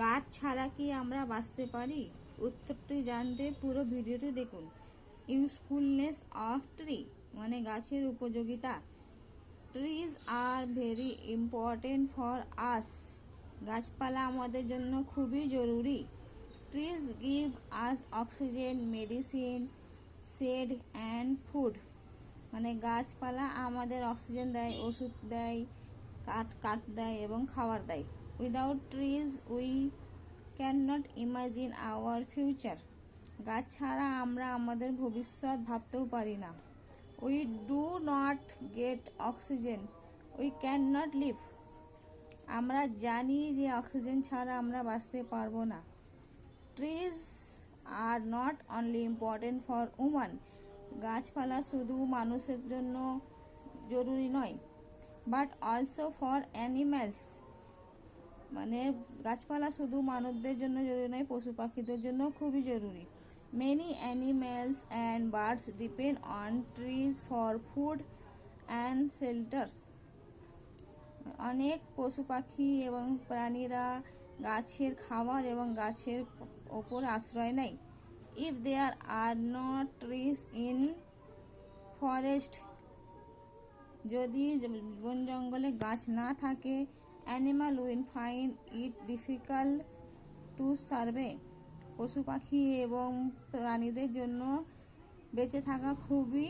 গাছ ছাড়া কি আমরা বাঁচতে পারি? উত্তরটি জানতে পুরো ভিডিওটি দেখুন। ইউজফুলনেস অফ ট্রি মানে গাছের উপযোগিতা। Trees are very important for us. গাছপালা আমাদের জন্য খুবই জরুরি। Trees give us oxygen, medicine, shade and food. মানে গাছপালা আমাদের অক্সিজেন দেয়, ওষুধ দেয়, কাঠ দেয় এবং খাবার দেয়। Without trees we can not imagine our future. গাছ ছাড়া আমরা আমাদের ভবিষ্যৎ ভাবতেও পারি না। We do not get oxygen we can not live. আমরা জানি যে অক্সিজেন ছাড়া আমরা বাঁচতে পারবো না। Trees are not only important for human. গাছপালা শুধু মানুষের জন্য জরুরি নয়, বাট অলসো ফর অ্যানিম্যালস। মানে গাছপালা শুধু মানবদের জন্য জরুরি নয়, পশু পাখিদের জন্য খুবই জরুরি। Many animals and birds depend on trees for food and shelter. অনেক পশু পাখি এবং প্রাণীরা গাছের খাবার এবং গাছের ওপর আশ্রয় নেয়। If there are not trees in forest, যদি বন জঙ্গলে গাছ না থাকে, animal will find it difficult to survive. পশু পাখি এবং প্রাণীদের জন্য বেঁচে থাকা খুবই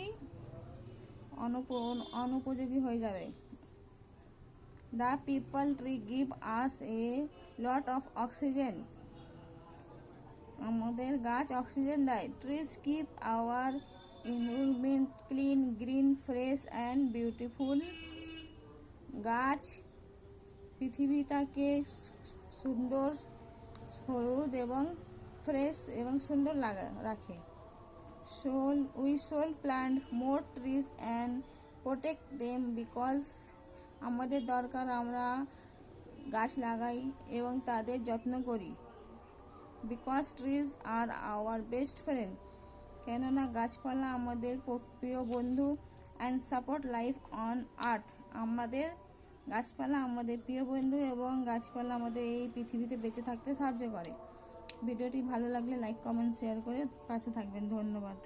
অনুপযোগী হয়ে যাবে। The people tree give us A lot of oxygen. আমাদের গাছ অক্সিজেন দেয়। Trees keep our environment clean, green, fresh and beautiful. গাছ পৃথিবীটাকে সুন্দর, হলুদ এবং ফ্রেশ এবং সুন্দর রাখে। উই শোল plant more trees and protect them because. আমাদের দরকার আমরা গাছ লাগাই এবং তাদের যত্ন করি। Because trees are our best friend. কেননা গাছপালা আমাদের প্রিয় বন্ধু। And support life on earth. আমাদের গাছপালা আমাদের প্রিয় বন্ধু এবং গাছপালা আমাদের এই পৃথিবীতে বেঁচে থাকতে সাহায্য করে। ভিডিওটি ভালো লাগলে লাইক, কমেন্ট, শেয়ার করে পাশে থাকবেন। ধন্যবাদ।